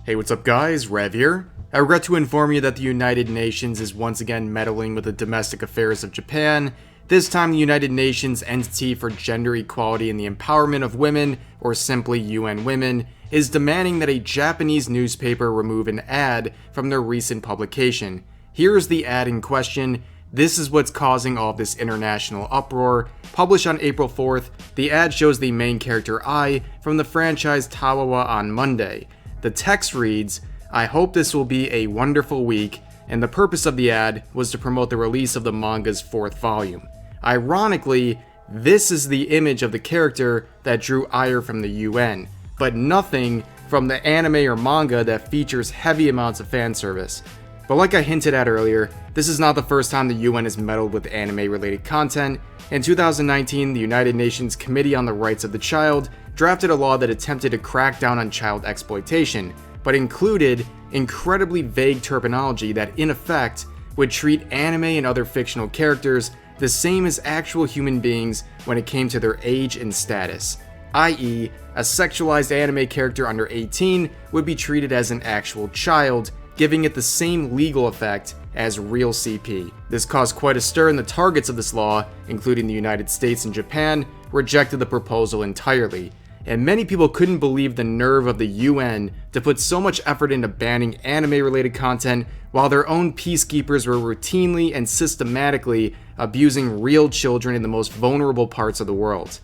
Hey, what's up guys, Rev here. I regret to inform you that the United Nations is once again meddling with the domestic affairs of Japan. This time the United Nations Entity for Gender Equality and the Empowerment of Women, or simply UN Women, is demanding that a Japanese newspaper remove an ad from their recent publication. Here is the ad in question. This is what's causing all of this international uproar. Published on April 4th, the ad shows the main character Ai from the franchise Tawawa on Monday. The text reads, "I hope this will be a wonderful week," and the purpose of the ad was to promote the release of the manga's 4th volume. Ironically, this is the image of the character that drew ire from the UN, but nothing from the anime or manga that features heavy amounts of fan service. But like I hinted at earlier, this is not the first time the UN has meddled with anime-related content. In 2019, the United Nations Committee on the Rights of the Child drafted a law that attempted to crack down on child exploitation, but included incredibly vague terminology that, in effect, would treat anime and other fictional characters the same as actual human beings when it came to their age and status, i.e., a sexualized anime character under 18 would be treated as an actual child, giving it the same legal effect as real CP. This caused quite a stir, and the targets of this law, including the United States and Japan, rejected the proposal entirely. And many people couldn't believe the nerve of the UN to put so much effort into banning anime-related content while their own peacekeepers were routinely and systematically abusing real children in the most vulnerable parts of the world.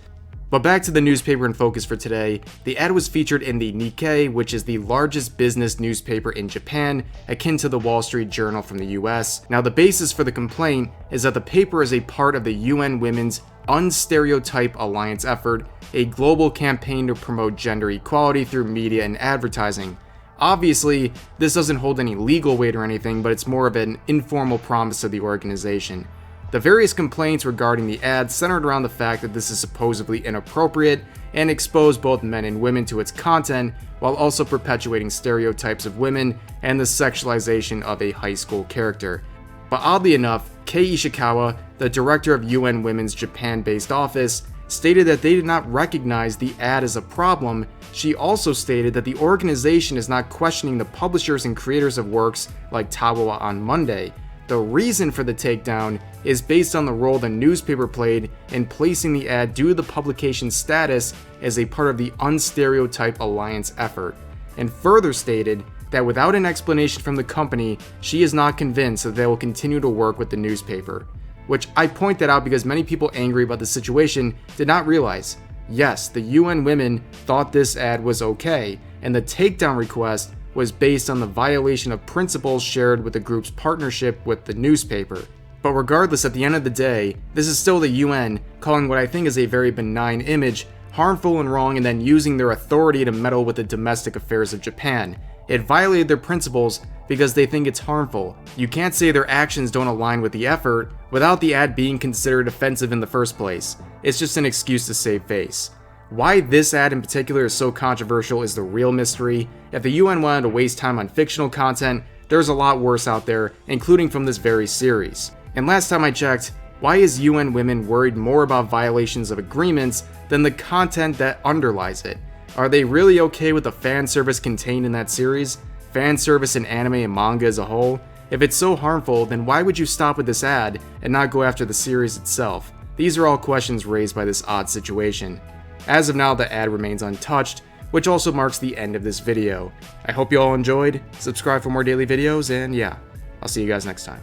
But back to the newspaper in focus for today. The ad was featured in the Nikkei, which is the largest business newspaper in Japan, akin to the Wall Street Journal from the US. Now, the basis for the complaint is that the paper is a part of the UN Women's Unstereotype Alliance effort, a global campaign to promote gender equality through media and advertising. Obviously, this doesn't hold any legal weight or anything, but it's more of an informal promise of the organization. The various complaints regarding the ad centered around the fact that this is supposedly inappropriate and expose both men and women to its content, while also perpetuating stereotypes of women and the sexualization of a high school character. But oddly enough, Kei Ishikawa, the director of UN Women's Japan-based office, stated that they did not recognize the ad as a problem. She also stated that the organization is not questioning the publishers and creators of works like Tawawa on Monday. The reason for the takedown is based on the role the newspaper played in placing the ad due to the publication's status as a part of the Unstereotype Alliance effort, and further stated that without an explanation from the company, she is not convinced that they will continue to work with the newspaper. Which I point that out because many people angry about the situation did not realize, yes, the UN Women thought this ad was okay, and the takedown request was based on the violation of principles shared with the group's partnership with the newspaper. But regardless, at the end of the day, this is still the UN calling what I think is a very benign image harmful and wrong, and then using their authority to meddle with the domestic affairs of Japan. It violated their principles because they think it's harmful. You can't say their actions don't align with the effort without the ad being considered offensive in the first place. It's just an excuse to save face. Why this ad in particular is so controversial is the real mystery. If the UN wanted to waste time on fictional content, there's a lot worse out there, including from this very series. And last time I checked, why is UN Women worried more about violations of agreements than the content that underlies it? Are they really okay with the fan service contained in that series? Fan service in anime and manga as a whole? If it's so harmful, then why would you stop with this ad and not go after the series itself? These are all questions raised by this odd situation. As of now, the ad remains untouched, which also marks the end of this video. I hope you all enjoyed. Subscribe for more daily videos, and yeah, I'll see you guys next time.